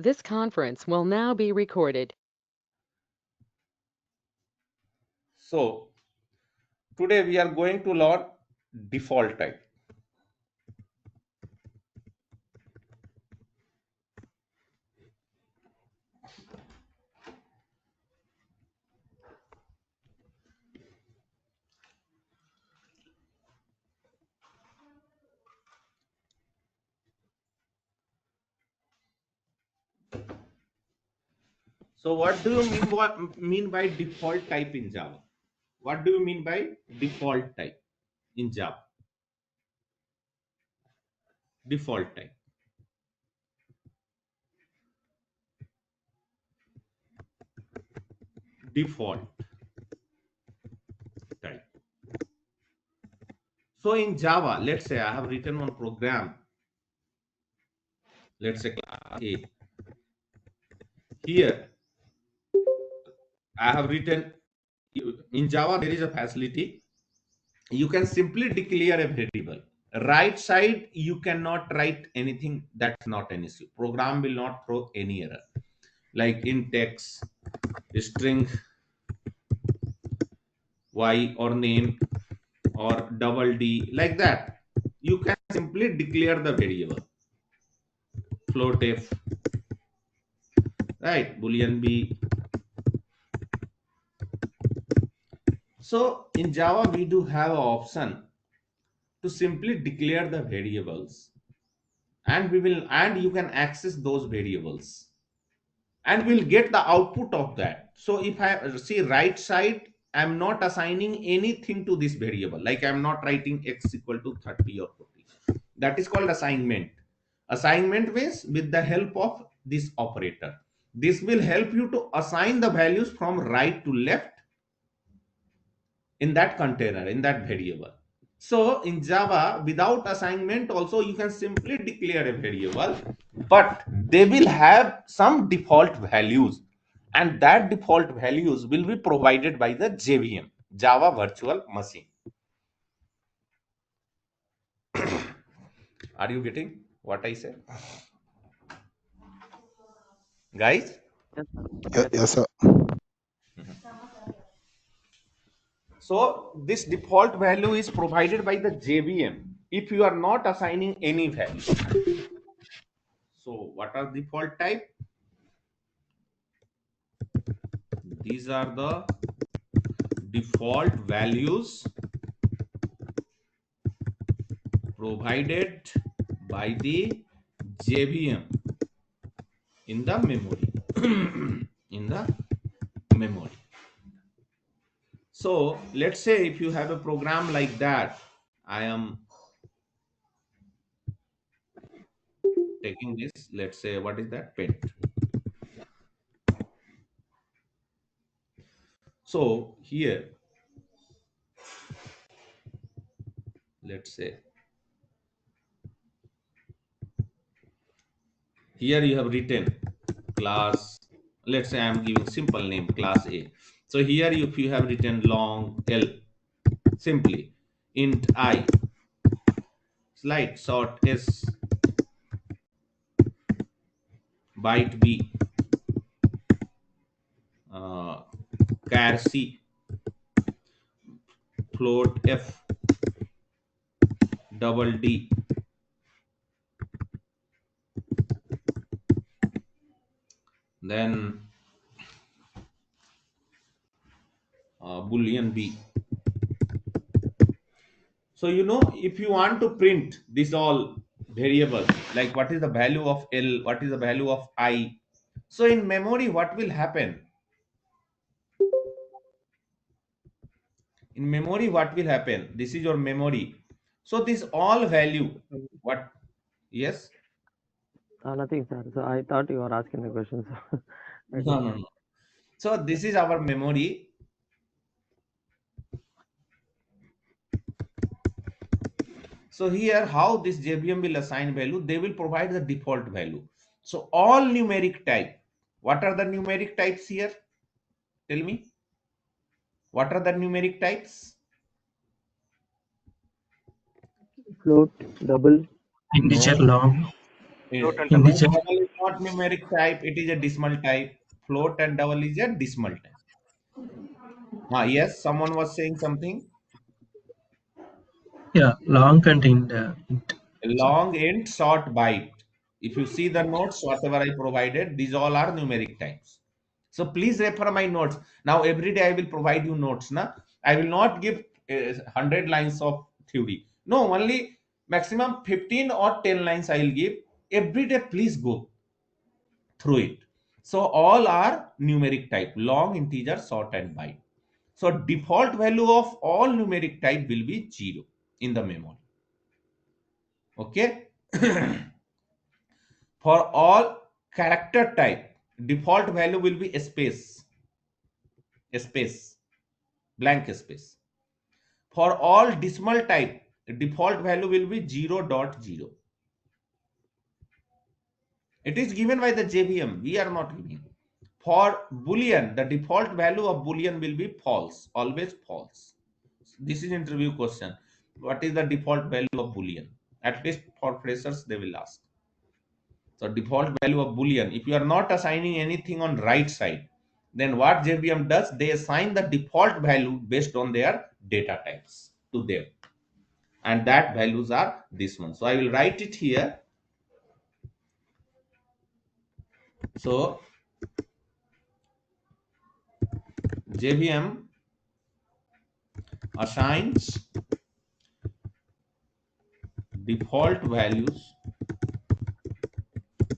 This conference will now be recorded. So today we are going to learn default type. So what do you mean by default type in Java? What do you mean by default type in Java? Default type. Default type. So in Java, let's say I have written one program. Let's say class A. Here I have written in Java there is a facility. You can simply declare a variable. Right side you cannot write anything, that's not an issue. Program will not throw any error. Like in text, string y or name or double d, like that. You can simply declare the variable. Float f, right? Boolean b. So in Java we do have an option to simply declare the variables, and you can access those variables and we'll get the output of that. So if I see right side, I'm not assigning anything to this variable, like I'm not writing x equal to 30 or 40. That is called assignment. Assignment means with the help of this operator. This will help you to assign the values from right to left in that container, in that variable. So in Java, without assignment also you can simply declare a variable, but they will have some default values, and that default values will be provided by the JVM, Java Virtual Machine. Are you getting what I said, guys? Yes, sir. Yes, sir. So this default value is provided by the JVM if you are not assigning any value. So what are default type? These are the default values provided by the JVM in the memory. In the memory. So let's say if you have a program like that, I am taking this, let's say, what is that? Pent. So here, let's say, here you have written class, let's say I'm giving simple name class A. So here if you have written long L, simply int I, slide short S, byte B, char C, float F, double D, then boolean B. So if you want to print this all variables, like what is the value of L, what is the value of I, so in memory what will happen? In memory what will happen? This is your memory. So this all value, what? Yes. Nothing, sir. So I thought you were asking the question. So I No, just no, no. So this is our memory. So here how this JVM will assign value, they will provide the default value. So all numeric type, what are the numeric types here? Tell me, what are the numeric types? float, double. Integer No, long. Eh, Float and double. Float Integer. double is not numeric type, it is a decimal type. Float and double is a decimal type. Yes, someone was saying something. Yeah, long contained int. So Long int, short byte. If you see the notes, whatever I provided, these all are numeric types. So please refer my notes. Now every day I will provide you notes. Na? I will not give 100 lines of theory. No, only maximum 15 or 10 lines I will give. Every day please go through it. So all are numeric type, long, integer, short and byte. So default value of all numeric type will be 0 in the memory. Okay. For all character type, default value will be space, blank space. For all decimal type, default value will be 0.0. It is given by the JVM. We are not giving. For Boolean, the default value of Boolean will be false, always false. This is interview question. What is the default value of Boolean? At least for freshers, they will ask. So default value of Boolean, if you are not assigning anything on right side, then what JVM does, they assign the default value based on their data types to them. And that values are this one. So I will write it here. So JVM assigns default values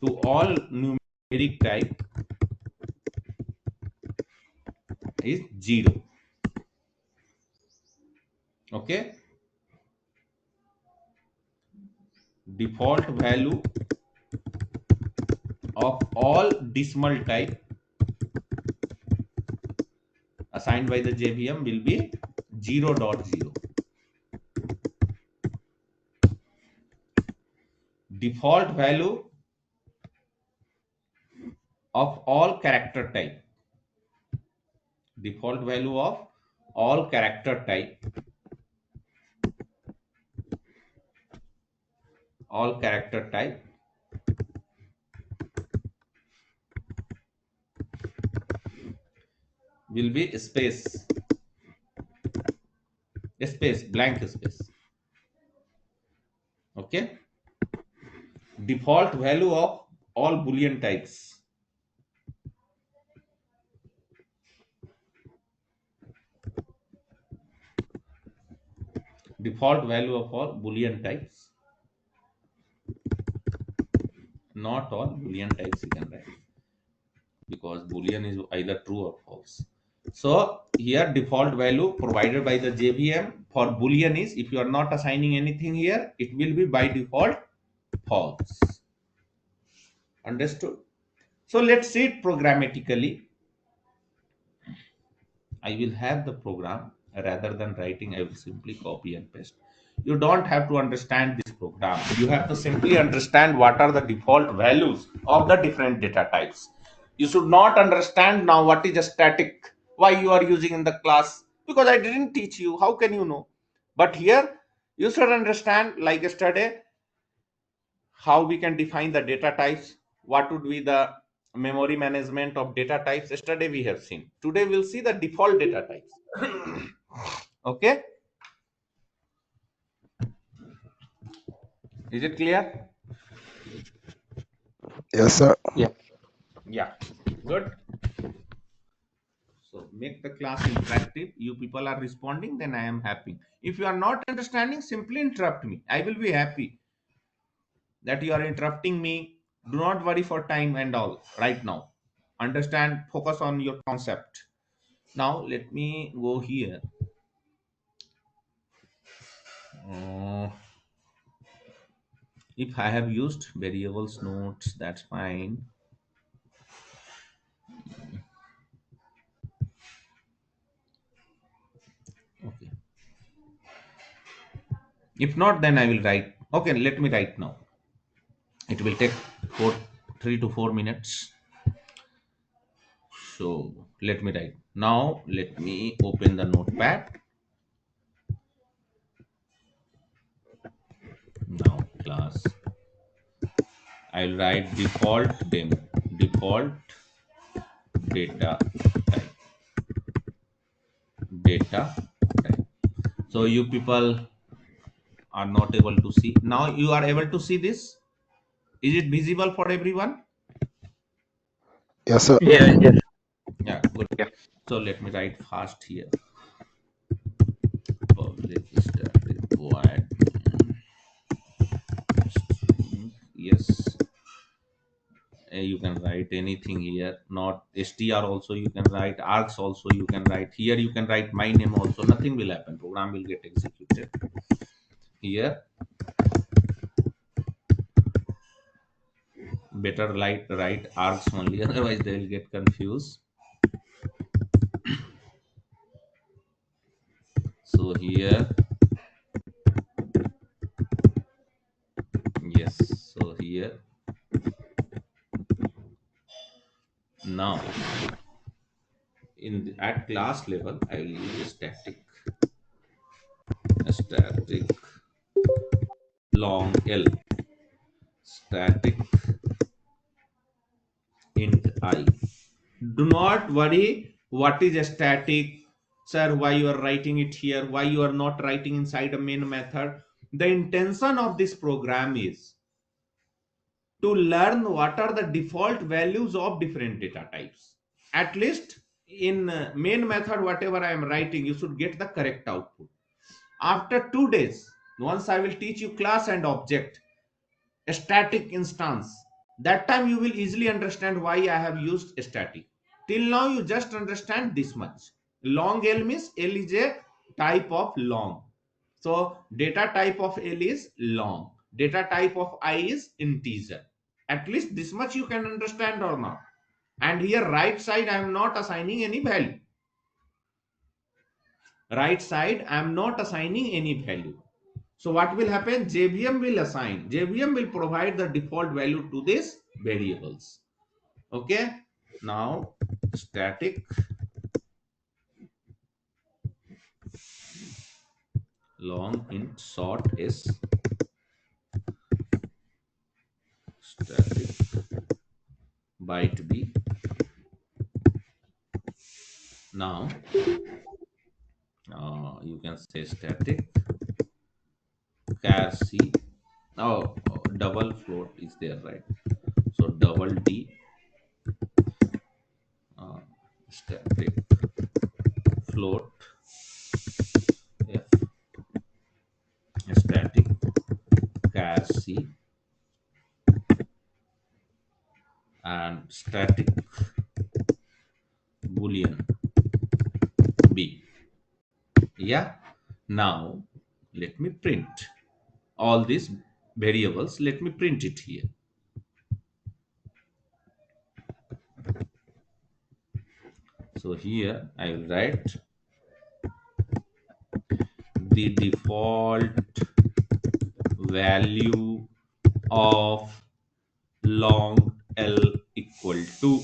to all numeric type is 0. Okay. Default value of all decimal type assigned by the JVM will be 0.0. Default value of all character type. Default value of all character type. All character type will be blank space. Okay. Default value of all Boolean types. Default value of all Boolean types. Not all Boolean types you can write, because Boolean is either true or false. So here default value provided by the JVM for Boolean is, if you are not assigning anything here, it will be by default false. Understood? So let's see it programmatically. I will have the program. Rather than writing, I will simply copy and paste. You don't have to understand this program. You have to simply understand what are the default values of the different data types. You should not understand now what is a static, why you are using in the class, because I didn't teach you. How can you know? But here you should understand, like yesterday, how we can define the data types, what would be the memory management of data types. Yesterday we have seen. Today we'll see the default data types. Okay, is it clear? Yes, sir. Yeah. Yeah, good. So make the class interactive. You people are responding, then I am happy. If you are not understanding, simply interrupt me. I will be happy that you are interrupting me. Do not worry for time and all right now. Understand, focus on your concept. Now let me go here. Uh, if I have used variables notes, that's fine. Okay. If not, then I will write. Okay, let me write now. It will take 3 to 4 minutes. So let me write. Now let me open the notepad. Now class I'll write default demo, default data type, data type. So you people are not able to see. Now you are able to see this. Is it visible for everyone? Yes, sir. Yeah. Yes. Yeah, good. So let me write fast here. Public static void. Yes, you can write anything here. Not str also you can write. Args also you can write. Here you can write my name also. Nothing will happen. Program will get executed. Here better write args only. Otherwise they will get confused. So here, yes. So here now at class level I will use static long L, static int I. Do not worry what is static, sir, why you are writing it here, why you are not writing inside a main method. The intention of this program is to learn what are the default values of different data types. At least in main method, whatever I am writing, you should get the correct output. After 2 days, once I will teach you class and object, a static instance, that time you will easily understand why I have used static. Till now you just understand this much. Long L means L is a type of long, so data type of L is long, data type of I is integer. At least this much you can understand or not. And here right side I am not assigning any value. Right side I am not assigning any value. So what will happen? JVM will assign. JVM will provide the default value to these variables. Okay. Now static long int short s, static byte b. Now you can say static char c. Double float is there, right? So double d, uh, static float f, static char c, and static boolean b. Yeah. Now let me print all these variables. Let me print it here. So here I will write the default value of long L equal to,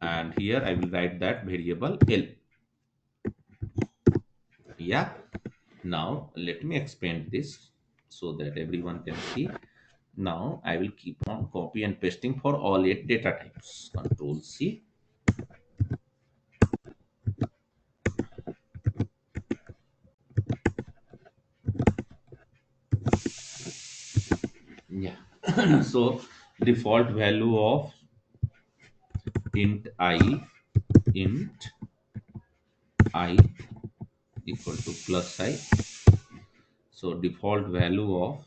and here I will write that variable L. Yeah. Now let me expand this so that everyone can see. Now I will keep on copy and pasting for all 8 data types. Control C. Yeah. So default value of int int I equal to plus I. So default value of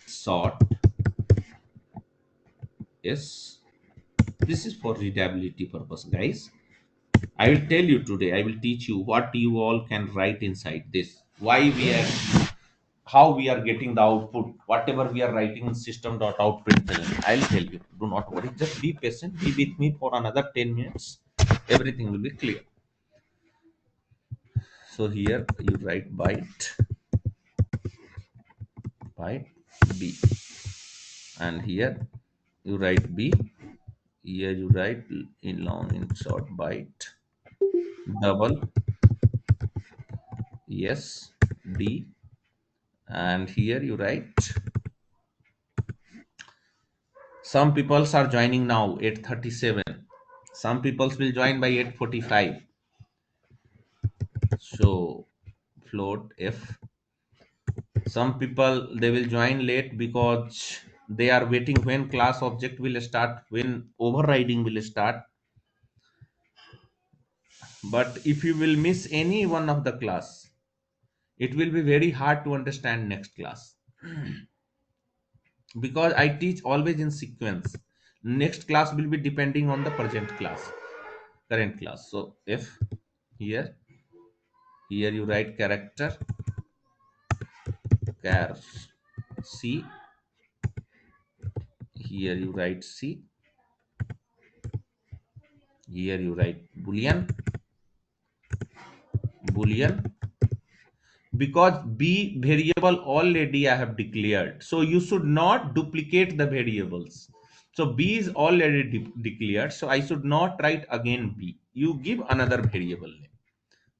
sort is, this is for readability purpose, guys. I will tell you today, I will teach you what you all can write inside this, why we are, how we are getting the output, whatever we are writing in system.out.println. I'll tell you, do not worry, just be patient, be with me for another 10 minutes, everything will be clear. So here you write byte b, and here you write b, here you write in long in short byte double, yes, d, and here you write some peoples are joining now 8:37. Some peoples will join by 8:45. So float f. Some people they will join late because they are waiting when class object will start, when overriding will start. But if you will miss any one of the class, it will be very hard to understand next class, because I teach always in sequence. Next class will be depending on the present class, current class. So if here you write character char c, here you write c, here you write boolean, because b variable already I have declared, so you should not duplicate the variables. So b is already declared, so I should not write again b. You give another variable name.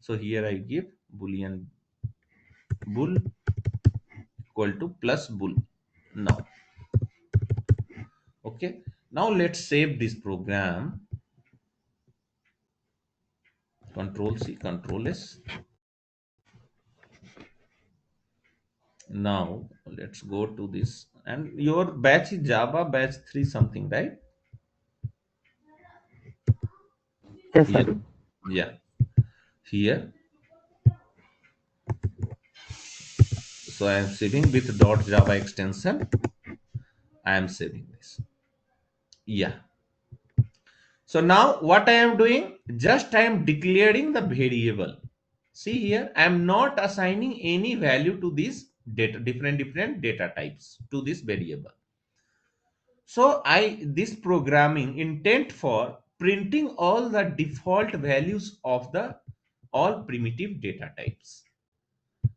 So here I give boolean bool equal to plus bool. Now, okay, now let's save this program. Control C, Control S. Now let's go to this, and your batch is Java batch 3 something, right? Yes, Here, sir. yeah, here. So I am saving with .java extension. I am saving this. Yeah. So now what I am doing, just I am declaring the variable. See here, I am not assigning any value to this data, different data types to this variable. So this programming intent for printing all the default values of the all primitive data types.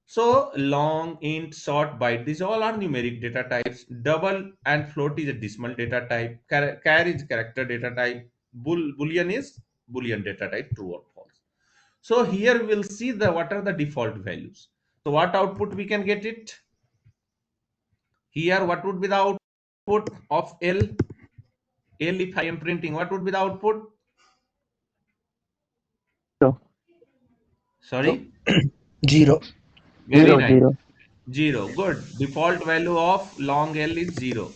So long, int, short, byte, these all are numeric data types. Double and float is a decimal data type. Char is character data type. Boolean is Boolean data type, true or false. So here we'll see the what are the default values. So what output we can get it? Here what would be the output of L? L, if I am printing, what would be the output? So So Sorry? 0. Very nice. zero. 0. Good. Default value of long L is 0.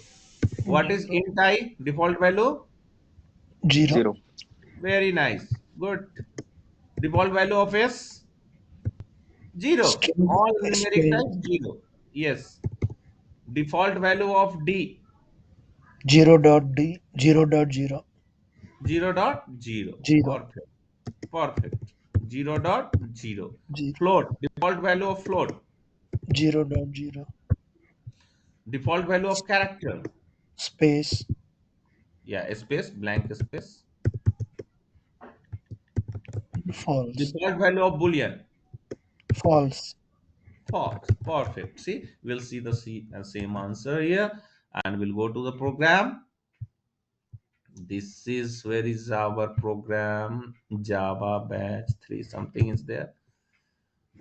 What is int I? Default value? 0. 0. Very nice. Good. Default value of S? 0. String All numeric space type 0. Yes. Default value of D? 0 dot d 0 dot 0. 0 dot 0. 0. Perfect. Perfect. 0 dot 0. 0. Float. Default value of float. 0 dot 0. Default value of character. Space Yeah, space, blank space. false. Default value of boolean. False. False. Perfect. See, we'll see the same answer here, and we'll go to the program. This is where is our program? Java batch 3 something is there.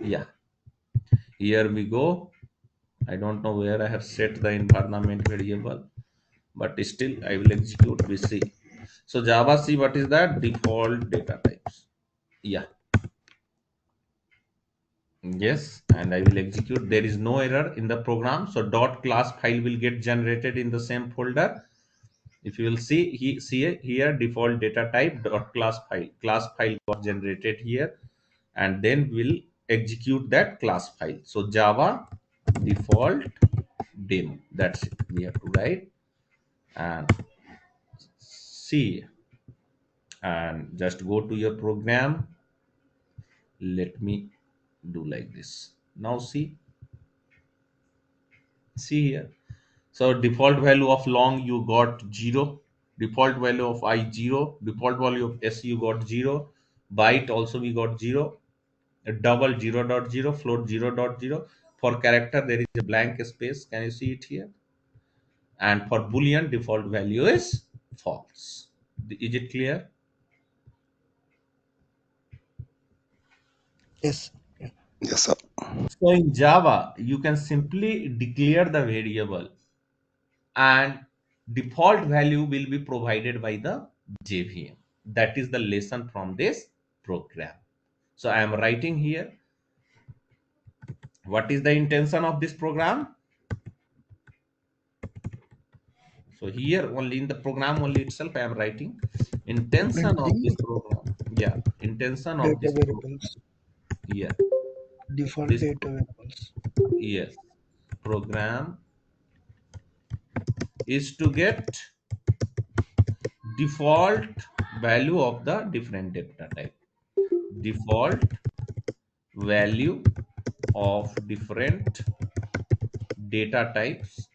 Yeah, here we go. I don't know where I have set the environment variable, but still I will execute. We see. So Java C, what is that? Default data types. Yeah. Yes, and I will execute. There is no error in the program. So dot class file will get generated in the same folder. If you will see, here default data type dot class file was generated here, and then we'll execute that class file. So Java default demo. That's it. We have to write and see, and just go to your program. Let me do like this. Now see here. So default value of long you got 0. Default value of I 0. Default value of S you got 0. Byte also we got 0. A double 0 dot 0. Float 0 dot 0. For character there is a blank space. Can you see it here? And for boolean default value is false. Is it clear? Yes. Yes, sir. So in Java, you can simply declare the variable and default value will be provided by the JVM. That is the lesson from this program. So I am writing here what is the intention of this program. So here only in the program only itself I am writing intention of this Printing program. Yeah, intention of data this program. variables, Yeah, default this data variables. yes program is to get default value of the different data type. Default value of different data types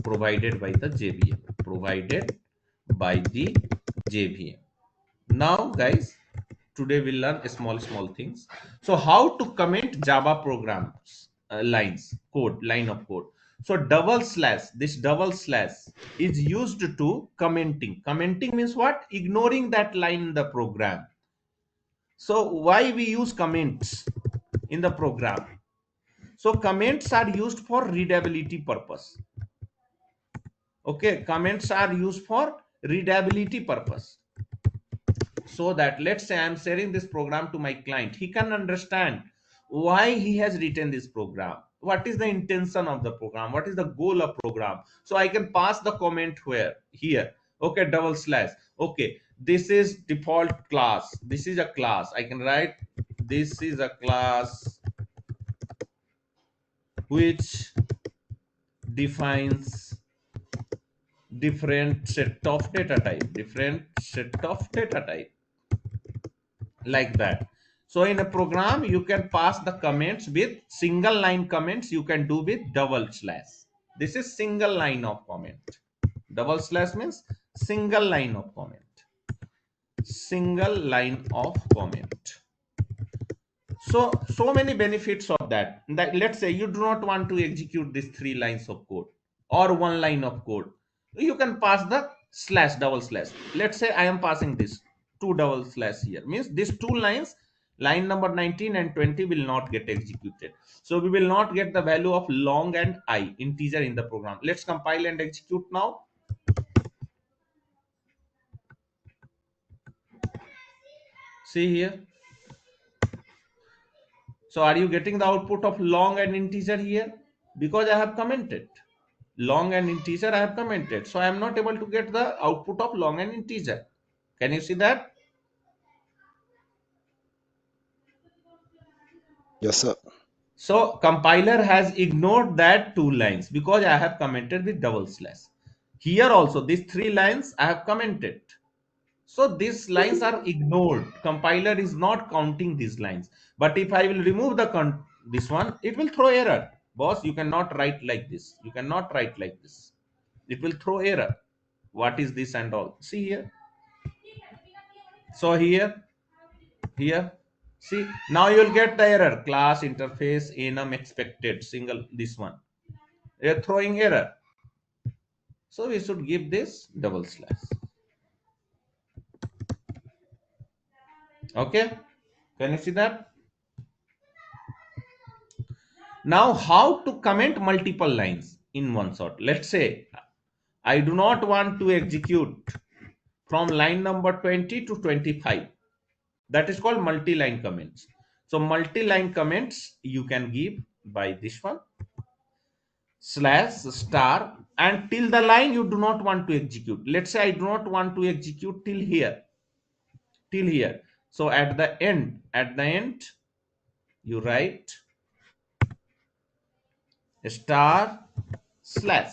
provided by the JVM. Provided by the JVM. Now, guys, today we'll learn small things. So, how to comment Java programs lines code line of code. So, double slash. This double slash is used to commenting. Commenting means what? Ignoring that line in the program. So, why we use comments in the program? So, comments are used for readability purpose. Okay, comments are used for readability purpose. So that let's say I'm sharing this program to my client, he can understand why he has written this program, what is the intention of the program, what is the goal of program. So I can pass the comment where here. Okay, double slash. Okay, this is default class, this is a class. I can write this is a class which defines different set of data type, different set of data type, like that. So in a program you can pass the comments with single line comments, you can do with double slash. This is single line of comment. Double slash means single line of comment, single line of comment. So many benefits of that let's say you do not want to execute these three lines of code or one line of code, you can pass the slash, double slash. Let's say I am passing this two double slash here, means these two lines, line number 19 and 20 will not get executed. So we will not get the value of long and I integer in the program. Let's compile and execute now. See here. So are you getting the output of long and integer here? Because I have commented long and integer, I have commented. So I am not able to get the output of long and integer. Can you see that? Yes, sir. So compiler has ignored that two lines because I have commented with double slash. Here also these three lines I have commented. So these lines are ignored. Compiler is not counting these lines. But if I will remove the this one, it will throw error. Boss, you cannot write like this. You cannot write like this. It will throw error. What is this and all? See here. So here, see, now you will get the error. Class interface enum expected. Single this one. You're throwing error. So we should give this double slash. Okay. Can you see that? Now, how to comment multiple lines in one shot? Let's say I do not want to execute from line number 20 to 25. That is called multi-line comments. So multi-line comments you can give by this one slash star and till the line you do not want to execute. Let's say I do not want to execute till here, till here. So at the end, you write star slash.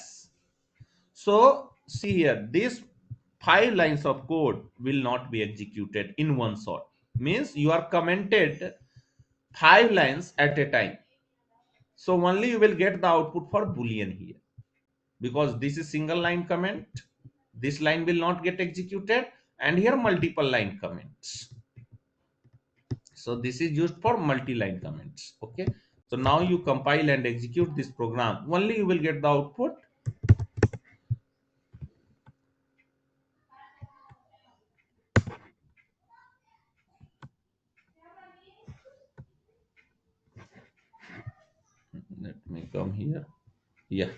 So see here, these 5 lines of code will not be executed in one shot. Means you are commented 5 lines at a time. So only you will get the output for boolean here, because this is single line comment. This line will not get executed, and here multiple line comments. So this is used for multi-line comments. Okay. So now you compile and execute this program. Only you will get the output. come here. Yeah.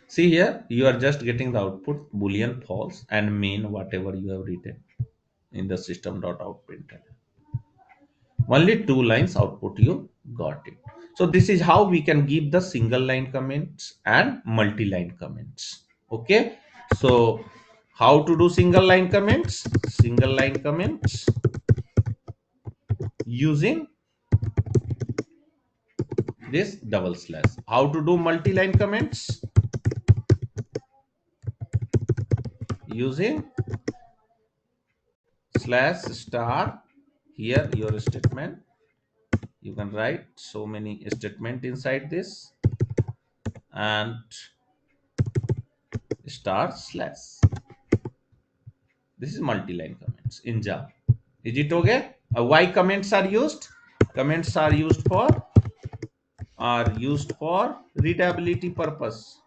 See here, you are just getting the output boolean false and main whatever you have written in the system.out printed. Only two lines output you got it. So this is how we can give the single line comments and multi-line comments. Okay. So how to do single line comments? Single line comments using this double slash. How to do multi-line comments? Using slash star. Here your statement, you can write so many statement inside this, and star slash. This is multi-line comments in Java. Is it okay? Why comments are used? Comments are used for readability purpose.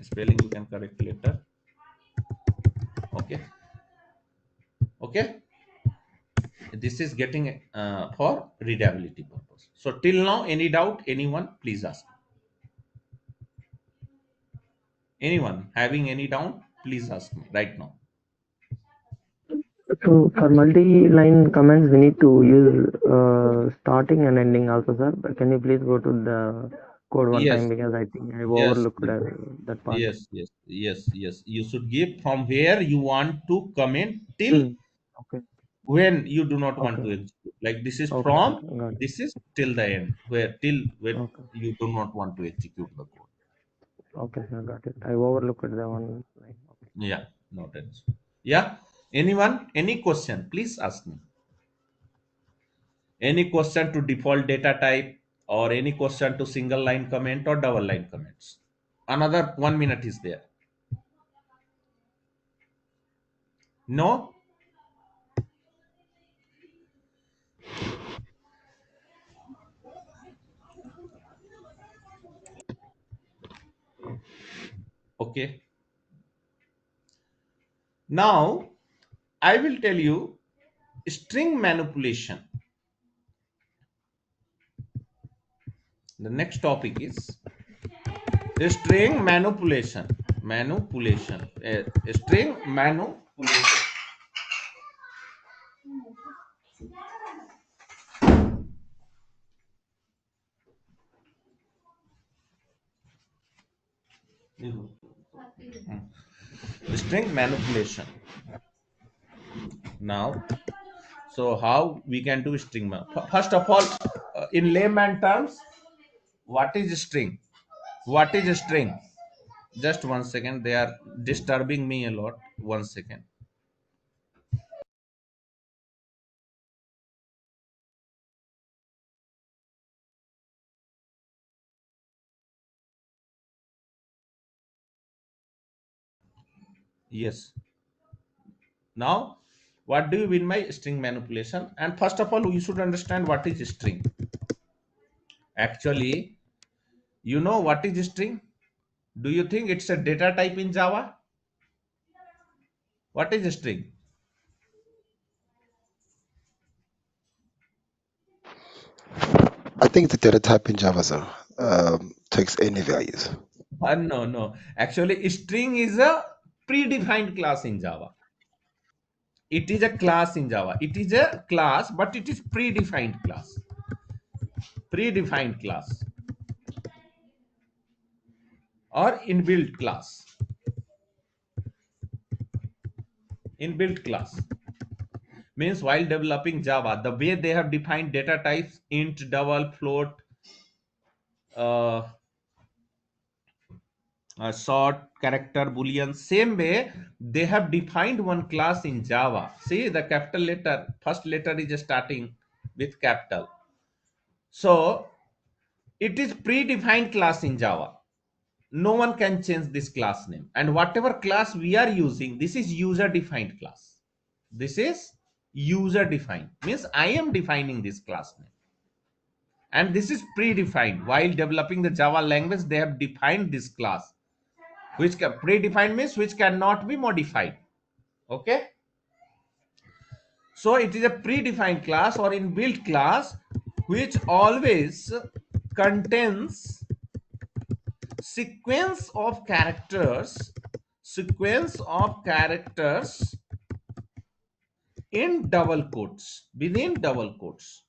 Spelling you can correct later. Okay. Okay. This is getting for readability purpose. So till now, any doubt? Anyone? Please ask. Anyone having any doubt? Please ask me right now. So for multi-line comments, we need to use starting and ending also, sir. But can you please go to the code one Yes. time, because I think I Yes. overlooked that part. Yes. You should give from where you want to comment till Hmm. Okay. when you do not want Okay. to execute. Like this is Okay, sir. from, Got it. this is till the end, where till when Okay. you do not want to execute the code. Okay, sir. Got it. I overlooked the one line. Okay. Yeah, no tension. Yeah. Anyone? Any question? Please ask me. Any question to default data type, or any question to single line comment or double line comments? Another 1 minute is there. No? Okay. Now I will tell you string manipulation. The next topic is string manipulation. String manipulation. String manipulation. Now, so how we can do string first of all, in layman terms, what is string? What is a string? Just 1 second, they are disturbing me a lot. 1 second. Yes. Now, what do you mean by string manipulation? And first of all, you should understand what is string. Actually, you know what is string? Do you think it's a data type in Java? What is string? I think the data type in Java, sir, takes any values. No. Actually, string is a predefined class in Java. It is a class in Java. It is a class, but it is predefined class. Predefined class or inbuilt class. Inbuilt class means while developing Java, the way they have defined data types, int, double, float, uh, short, character, boolean, same way they have defined one class in Java. See, the capital letter, first letter is starting with capital. So it is predefined class in Java. No one can change this class name, and whatever class we are using, this is user defined class. This is user defined, means I am defining this class name, and this is predefined. While developing the Java language, they have defined this class, which predefined means which cannot be modified. Okay, so it is a predefined class or inbuilt class which always contains sequence of characters in double quotes, within double quotes.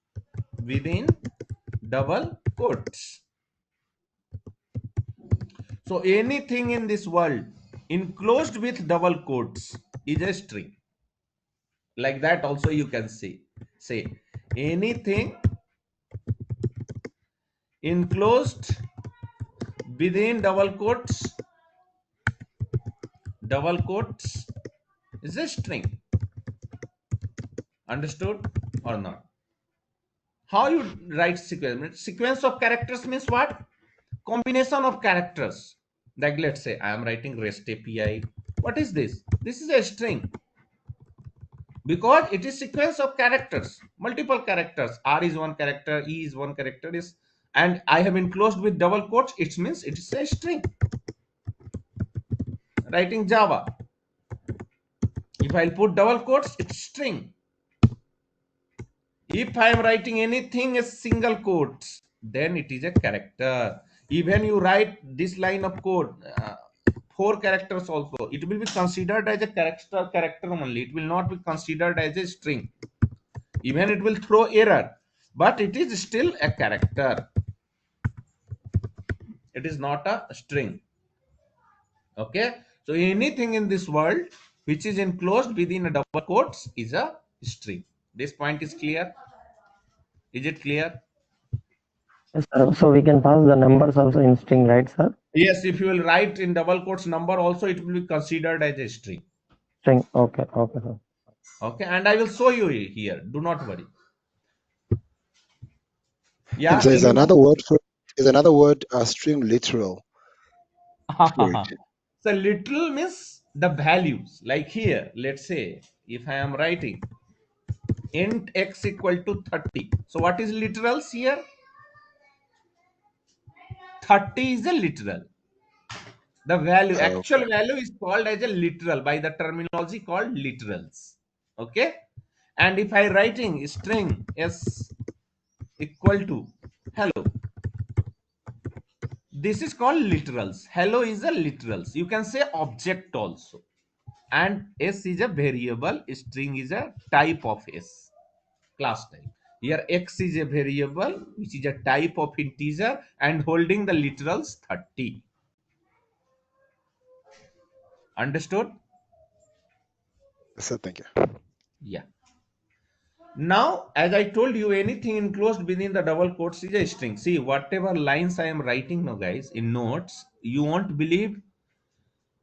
So anything in this world enclosed with double quotes is a string. Like that also you can say anything enclosed within double quotes is a string. Understood or not? How you write sequence? Sequence of characters means what? Combination of characters. Like let's say I am writing REST API. What is this? This is a string because it is sequence of characters, multiple characters. R is one character, E is one character, is, and I have enclosed with double quotes. It means it is a string. Writing Java, if I'll put double quotes, it's string. If I am writing anything as single quotes, then it is a character. Even you write this line of code, 4 characters also, it will be considered as a character only. It will not be considered as a string. Even it will throw error, but it is still a character. It is not a string. Okay. So anything in this world which is enclosed within a double quotes is a string. This point is clear. Is it clear? Yes, sir. So we can pass the numbers also in string, right, sir? Yes, if you will write in double quotes number also, it will be considered as a string. String. Okay, okay, sir. Okay, and I will show you here. Do not worry. And Yeah, there's any another word for string literal for it. so literal means the values. Like here, let's say if I am writing int x equal to 30. So what is literals here? 30 is a literal. The value, actual Okay. value is called as a literal by the terminology called literals. Okay. And if I writing string s equal to hello, this is called literals. Hello is a literals. You can say object also. And s is a variable, string is a type of s, class type. Here x is a variable which is a type of integer and holding the literals 30. Understood? So thank you. Yeah. Now, as I told you, anything enclosed within the double quotes is a string. See, whatever lines I am writing now, guys, in notes, you won't believe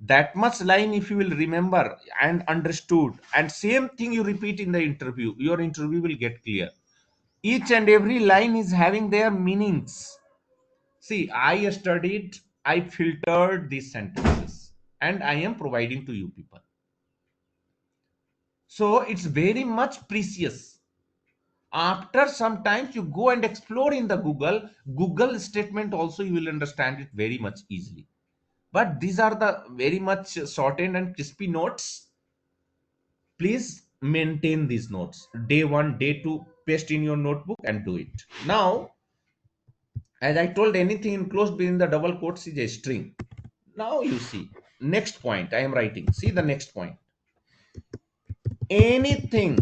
that much line if you will remember and understood. And same thing you repeat in the interview, your interview will get clear. Each and every line is having their meanings. See, I studied, I filtered these sentences, and I am providing to you people. So it's very much precious. After some time you go and explore in the google statement also, you will understand it very much easily. But these are the very much shortened and crispy notes. Please maintain these notes. Day 1, day 2, paste in your notebook and do it. Now, as I told, anything enclosed within the double quotes is a string. Now you see, next point I am writing. See the next point. Anything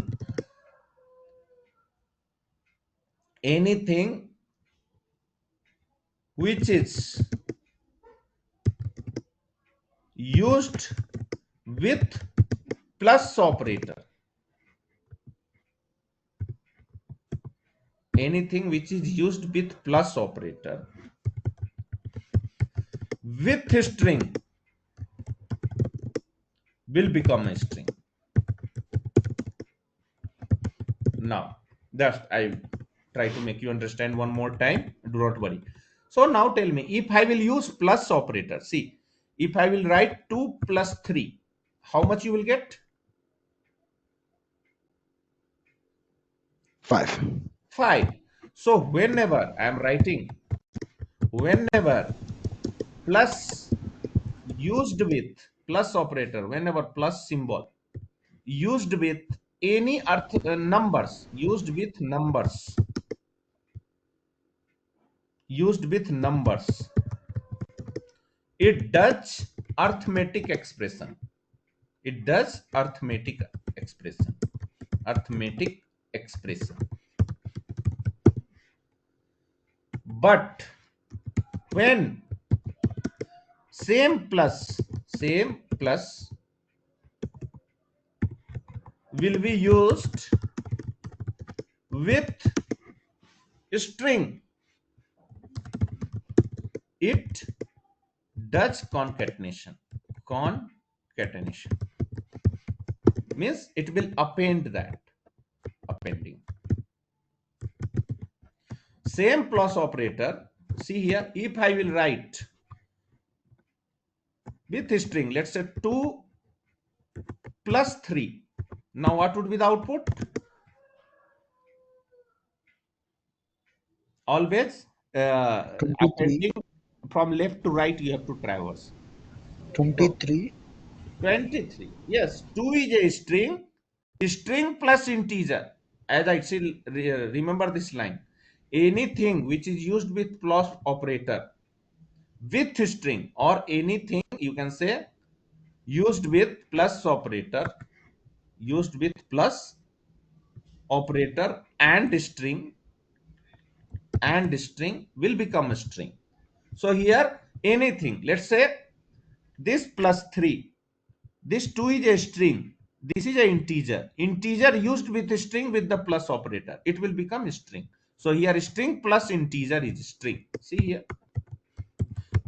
which is used with plus operator, anything which is used with plus operator with a string will become a string. Now, that's I try to make you understand one more time. Do not worry. So now tell me, if I will use plus operator, see, if I will write 2 plus 3, how much you will get? 5. 5. So whenever I am writing, whenever plus used with plus operator, whenever plus symbol used with any numbers, used with numbers, used with numbers, it does arithmetic expression. It does arithmetic expression. Arithmetic expression. But when same plus will be used with string, it does concatenation. Concatenation means it will append that. Appending. Same plus operator. See here, if I will write with string, let's say 2 plus 3. Now what would be the output? Always 23, appending from left to right, you have to traverse. So 23, 23. Yes, 2 is a string plus integer. As I still remember this line. Anything which is used with plus operator with string, or anything you can say used with plus operator, used with plus operator and string will become a string. So here anything, let's say this plus 3, this 2 is a string, this is an integer used with a string with the plus operator, it will become a string. So here string plus integer is string. See here,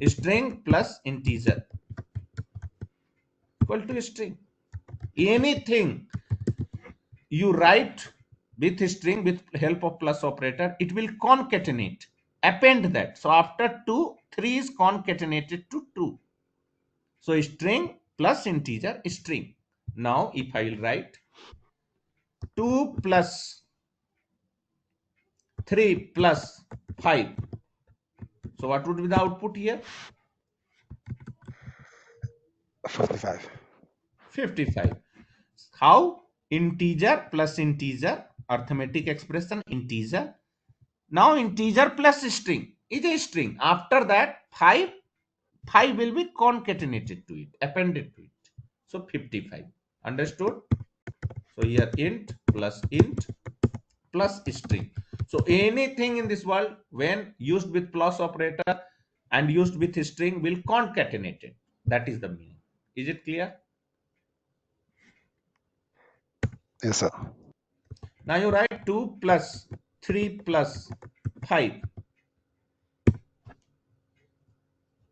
string plus integer equal to string. Anything you write with string with help of plus operator, it will concatenate, append that. So after 2, 3 is concatenated to 2. So string plus integer string. Now if I will write 2 plus 3 plus 5, so what would be the output here? 55. 55. How? Integer plus integer, arithmetic expression, integer. Now integer plus string is a string. After that 5 will be concatenated to it, appended to it. So 55. Understood? So here int plus string. So anything in this world when used with plus operator and used with string will concatenate it. That is the meaning. Is it clear? Yes, sir. Now you write 2 plus 3 plus 5.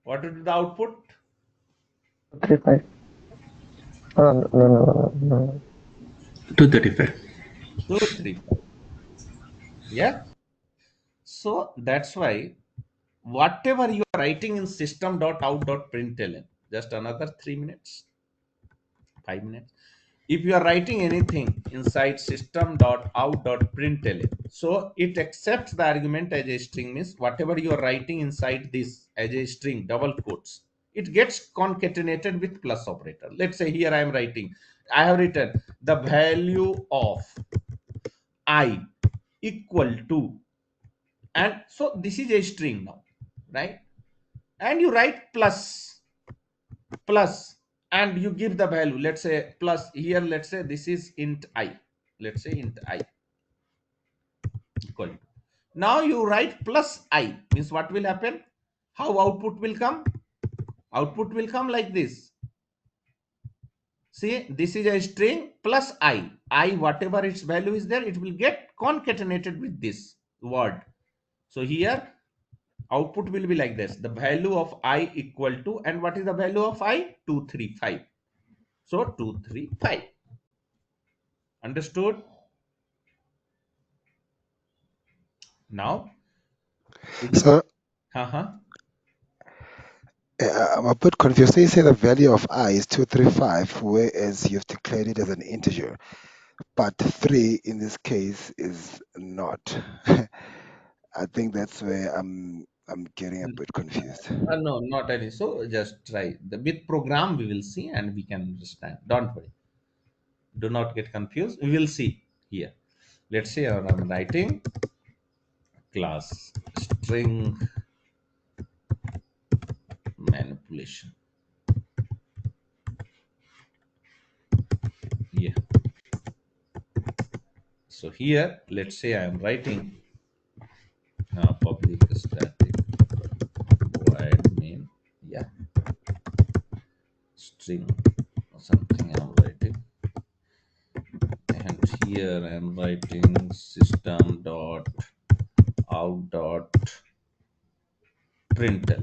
What will be the output? 35. No. 235. 2, 3, 5. Yeah. So that's why whatever you are writing in system.out.println, just another 3 minutes, 5 minutes. If you are writing anything inside system.out.println, so it accepts the argument as a string, means whatever you are writing inside this as a string, double quotes, it gets concatenated with plus operator. Let's say here I am writing, I have written the value of I equal to, and so this is a string now, right? And you write plus and you give the value, let's say plus here, let's say this is int I, let's say int I equal to. Now you write plus I, means what will happen? How output will come? Output will come like this. See, this is a string plus I whatever its value is there, it will get concatenated with this word. So here output will be like this, the value of I equal to, and what is the value of I? 235. So 235. Understood? Now is it? Sir, Uh-huh. I'm a bit confused. So you say the value of I is 235, whereas you've declared it as an integer, but 3 in this case is not. I think that's where I'm getting a bit confused. No, not any. So just try the with program. We will see and we can understand. Don't worry. Do not get confused. We will see here. Let's say I'm writing class string manipulation. Yeah. So here, let's say I am writing public static void main. Yeah, string or something I'm writing, and here I'm writing system dot out dot println.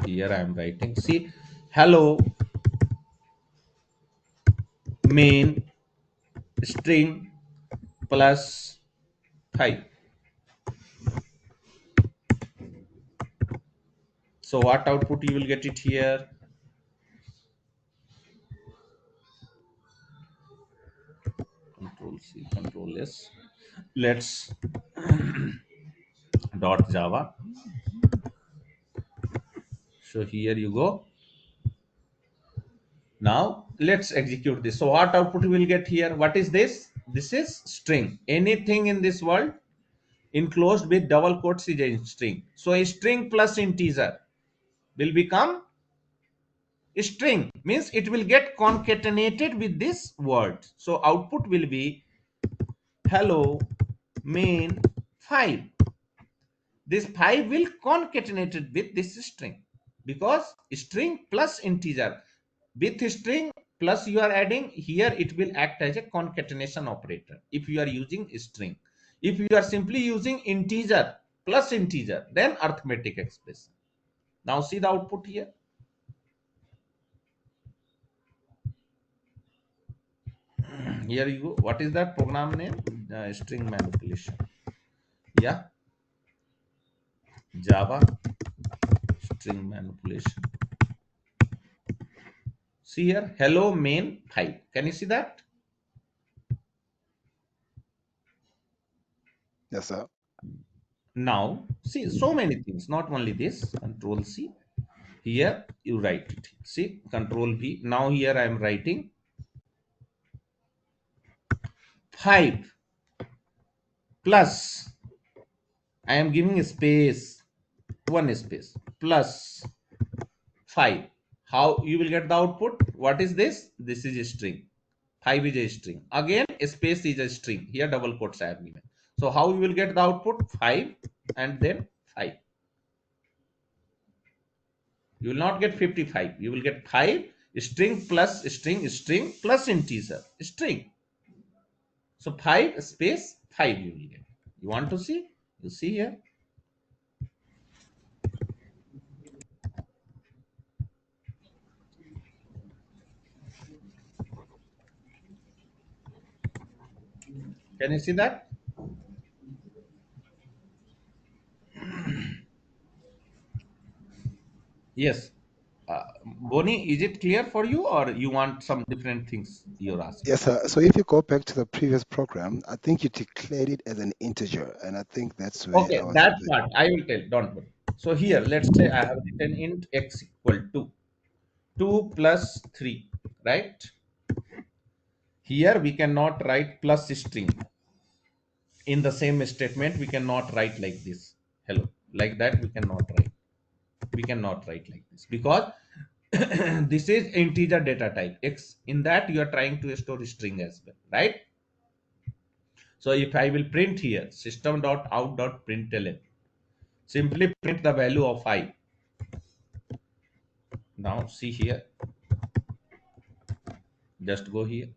Here I'm writing, see, hello main string plus 5. So what output you will get it here? Control C, Control S. Let's dot Java. So here you go. Now let's execute this. So what output we will get here? What is this? This is string. Anything in this world enclosed with double quotes is a string. So a string plus integer will become a string, means it will get concatenated with this word. So output will be hello main 5. This 5 will concatenated with this string, because string plus integer, with string plus you are adding here, it will act as a concatenation operator if you are using string. If you are simply using integer plus integer, then arithmetic expression. Now see the output here. Here you go. What is that program name? String manipulation. Yeah, Java string manipulation. See here, hello main 5. Can you see that? Yes, sir. Now see, so many things, not only this. Control C, here you write it, see, Control V. Now here I am writing 5 plus, I am giving a space, one space, plus 5. How you will get the output? What is this? This is a string. 5 is a string. Again, a space is a string. Here double quotes I have given. So how you will get the output? 5 and then 5. You will not get 55. You will get 5 string plus string plus integer string. So 5 space 5 you will get. You want to see? You see here. Can you see that? Yes. Boni, is it clear for you, or you want some different things you're asking? Yes, sir. So if you go back to the previous program, I think you declared it as an integer, and I think that's where Okay, I was a that bit. part I will tell. Don't worry. So here, let's say I have written int x equal to 2 plus 3, right? Here we cannot write plus string. In the same statement, we cannot write like this. Hello. Like that, we cannot write. We cannot write like this, because this is integer data type x. In that, you are trying to store string as well, right? So if I will print here system.out.println, simply print the value of I. Now see here, just go here,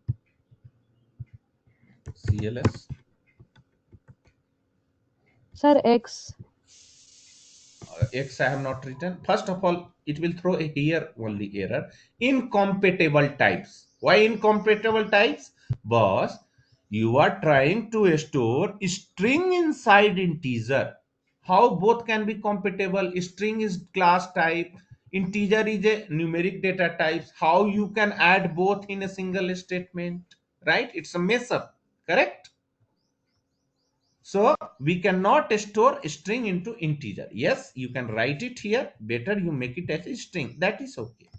cls. Sir, X. X I have not written. First of all, it will throw a here only error. Incompatible types. Why incompatible types? Boss, you are trying to store string inside integer. How both can be compatible? String is class type, integer is a numeric data types. How you can add both in a single statement? Right? It's a mess up. Correct? So we cannot store string into integer. Yes, you can write it here. Better you make it as a string. That is okay.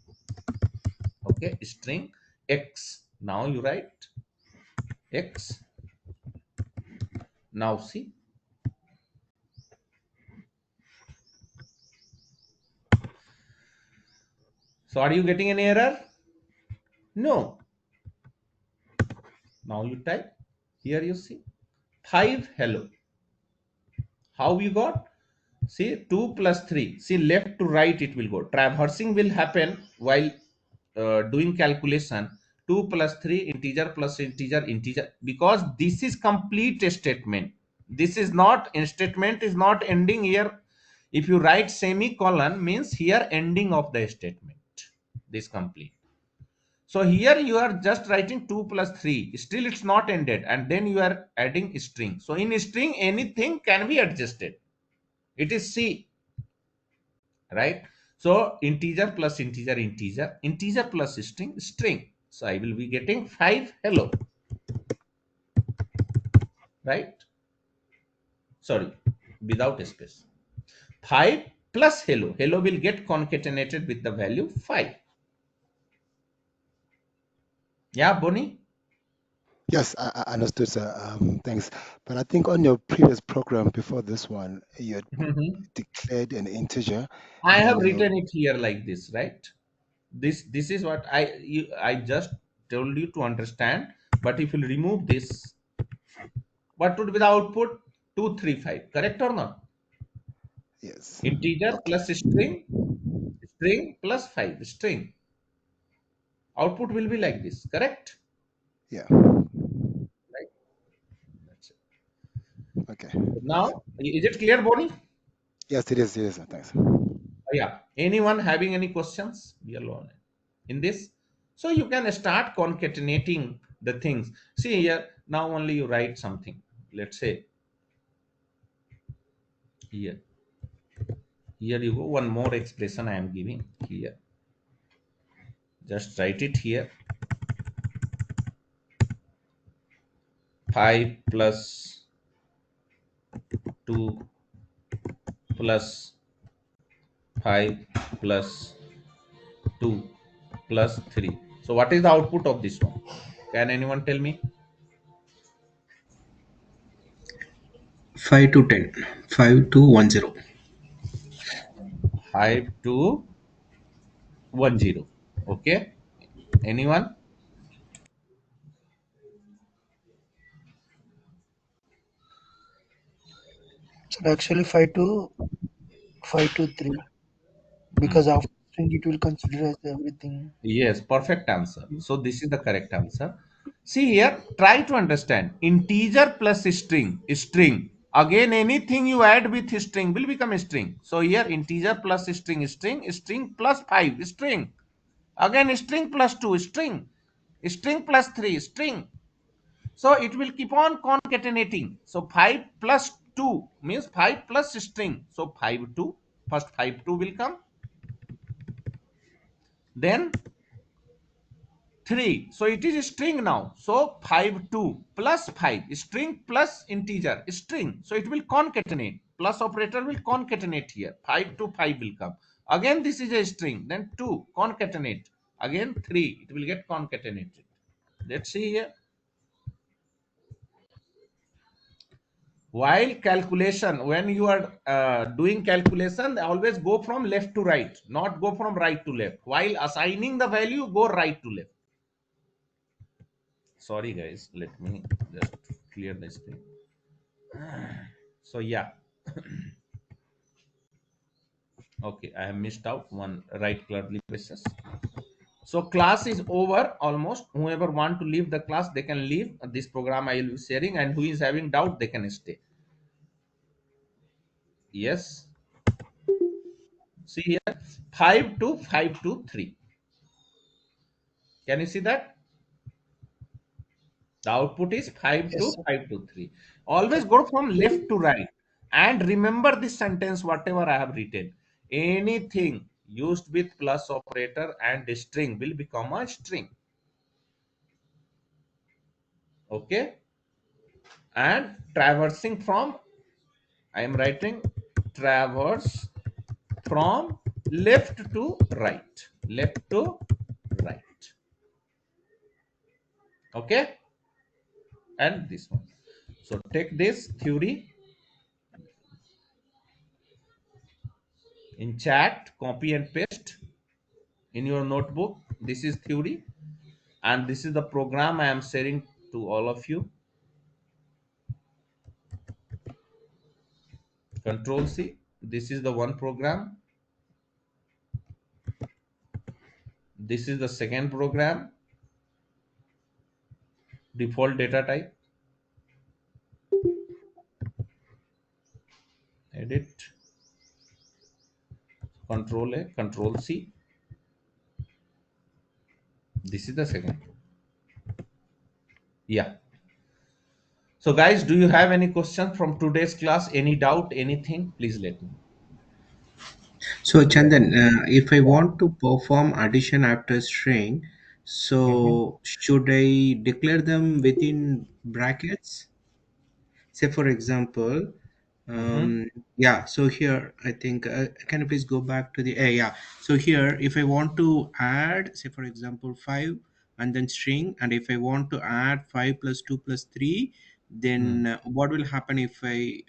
Okay, string x. Now you write x. Now see. So are you getting an error? No. Now you type. Here you see 5 hello. How you got? See 2 plus 3. See left to right it will go. Traversing will happen while doing calculation. 2 plus 3 integer plus integer integer, because this is complete statement. This is not statement is not ending here. If you write semicolon means here ending of the statement. This complete. So here you are just writing 2 plus 3. Still it's not ended, and then you are adding string. So in string anything can be adjusted. It is C, right? So integer plus integer integer, integer plus string string. So I will be getting 5 hello, right? Sorry, without space. 5 plus hello. Hello will get concatenated with the value 5. Yeah, Bonnie? Yes, I understood, sir. Thanks. But I think on your previous program before this one, you had Mhm. declared an integer, I and have then you written it here like this, right? This is what I just told you to understand. But if you remove this, what would be the output? 235, correct or not? yes, Integer okay, plus string, string plus 5 string. Output will be like this, correct? yeah, Right. That's it. okay. Now is it clear, Bonnie? Yes, it is. It is. Thanks. Yeah. Anyone having any questions? We are alone in this. So you can start concatenating the things. See here, now only you write something. Let's say here. Here you go. One more expression I am giving here. Just write it here. 5 plus 2 plus 5 plus 2 plus 3. So what is the output of this one? Can anyone tell me? 5 to 10, 5 to 10. 5 to 10. Okay. Anyone? So actually 5 to 3 because Hmm. after string it will consider as everything. Yes, perfect answer. So this is the correct answer. See here, try to understand. Integer plus string, string. Again, anything you add with string will become a string. So here, integer plus string, string, string plus 5, string. Again, string plus 2, string. String plus 3, string. So it will keep on concatenating. So 5 plus 2 means 5 plus string. So 5 2. First 5 2 will come. Then 3. So it is string now. So 5 2 plus 5. String plus integer. String. So it will concatenate. Plus operator will concatenate here. 5 to 5 will come. Again this is a string. Then 2 concatenate. Again 3. It will get concatenated. Let's see here. While calculation, when you are doing calculation, always go from left to right, not go from right to left. While assigning the value, go right to left. Sorry guys, let me just clear the screen. So yeah, okay, I have missed out one right curly braces. So class is over almost. Whoever want to leave the class, they can leave. This program I will be sharing, and who is having doubt, they can stay. Yes, see here, 5 to 5 to 3. Can you see that? The output is 5 Yes, to sir. 5 to 3. Always go from left to right. And remember this sentence, whatever I have written. Anything used with plus operator and string will become a string. Okay. And traversing from, I am writing traverse from left to right. Left to right. Okay, and this one. So take this theory in chat, copy and paste in your notebook. This is theory, and this is the program I am sharing to all of you. Control C. This is the one program. This is the second program. Default data type. Edit. Control A. Control C. This is the second. Yeah. So guys, do you have any question from today's class? Any doubt? Anything? Please let me know. So Chandan, if I want to perform addition after string, Mhm. so should I declare them within brackets? Say for example, Mhm. yeah. So here I think can you please go back to the yeah. So here, if I want to add, say for example, 5 and then string, and if I want to add 5 plus 2 plus 3, Hmm. then what will happen if I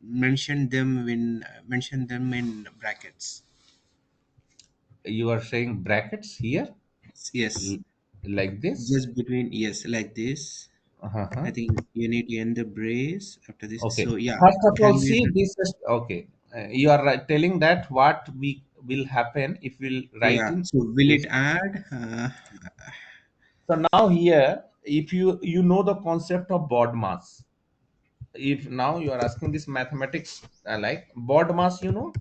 mention them in brackets? You are saying brackets here, Yes, l- like this. just between, yes, like this. Uh-huh. I think you need to end the brace after this. Okay. So yeah, First of all, can we? see this is okay. You are telling that what we will happen if we'll write Yeah. in So will this. it add? So now here, if you know the concept of board mass, if now you are asking this mathematics, like board mass, you know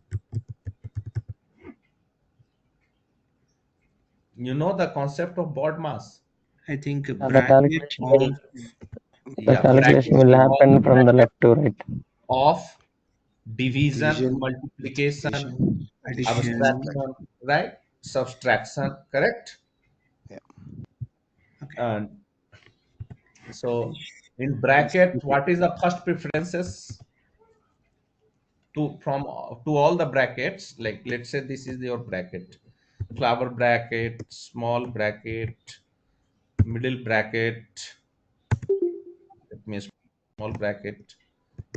the concept of board mass. I think a The bracket calculation of, will Yeah, calculation will happen from the Bracket left to right. of division, division, multiplication, multiplication, addition, addition. abstraction, subtraction. right? Subtraction, correct? Yeah, Okay. And so in Yes. bracket, Okay. what is the first preferences to all the brackets? Like let's say this is your bracket, flower bracket, small bracket, middle bracket. Let me small bracket,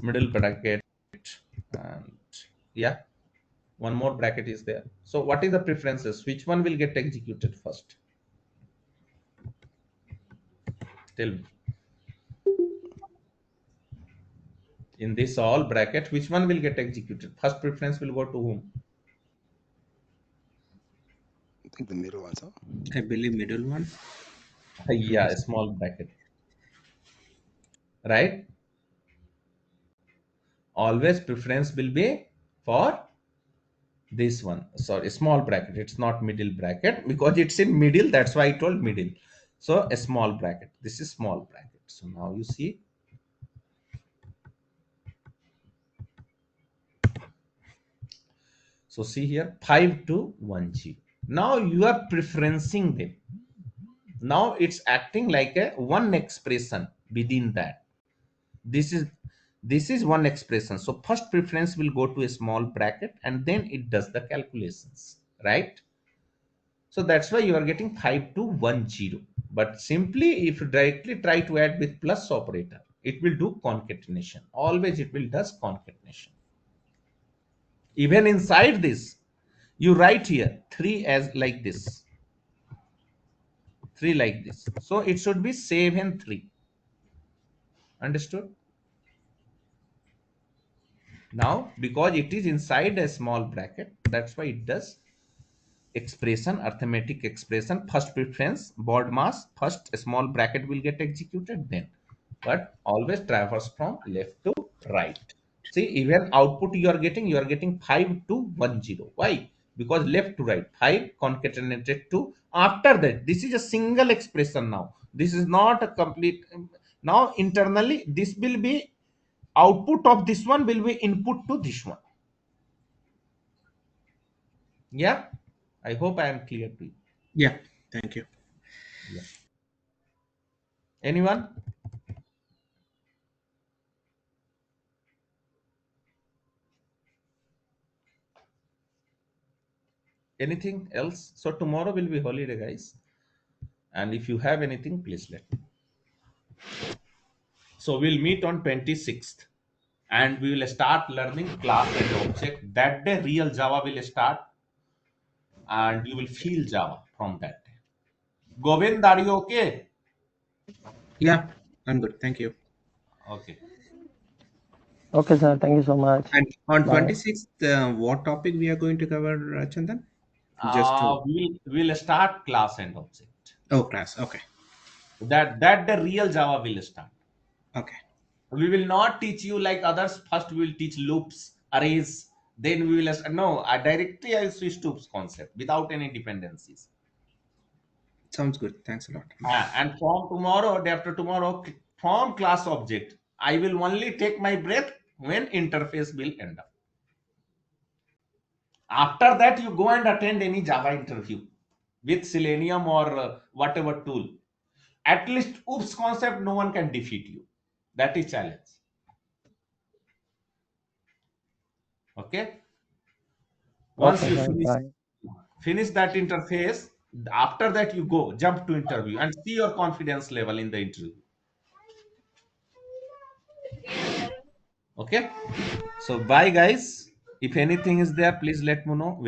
middle bracket, and yeah, one more bracket is there. So what is the preferences? Which one will get executed first? Tell me. In this all bracket, which one will get executed? First preference will go to whom? I think the middle ones, huh? I believe middle one. Yeah, a small bracket, right? Always preference will be for this one. Sorry, small bracket. It's not middle bracket because it's in middle. That's why I told middle. So a small bracket. This is small bracket. So now you see. So see here 5210. Now you are preferencing them. Now it's acting like a one expression within that. This is this is one expression. So first preference will go to a small bracket and then it does the calculations, right? So that's why you are getting 5210. But simply if you directly try to add with plus operator, it will do concatenation. Always it will does concatenation. Even inside this, you write here 3 as like this, 3 like this. So it should be 7 3. Understood? Now because it is inside a small bracket, that's why it does expression, arithmetic expression, first preference, board mass, first a small bracket will get executed then. But always traverse from left to right. See, even output you are getting 5210. Why? Because left to right, 5 concatenated to after that. This is a single expression now. This is not a complete. Now internally, this will be output of this one will be input to this one. Yeah, I hope I am clear to you. Yeah. Thank you. Yeah. Anyone? Anything else? So tomorrow will be holiday, guys, And if you have anything, please let me. So we'll meet on 26th and we will start learning class and object. That day, real Java will start and you will feel Java from that day. Govind, are you okay? Yeah, I'm good. Thank you. Okay. Okay, sir. Thank you so much. And on Bye. 26th, what topic we are going to cover, Chandan? Just to. We'll start class and object. Oh, class. Okay. That the real Java will start. Okay. We will not teach you like others. First, we will teach loops, arrays. Then we will no. I directly I switch to concept without any dependencies. Sounds good. Thanks a lot. And from tomorrow, day after tomorrow, from class object, I will only take my breath when interface will end up. After that, you go and attend any Java interview with Selenium or whatever tool. At least oops concept, no one can defeat you. That is challenge. Okay. Once Okay, you sir. Bye. finish that interface, after that you go jump to interview and see your confidence level in the interview. Okay. So bye guys. If anything is there, please let me know.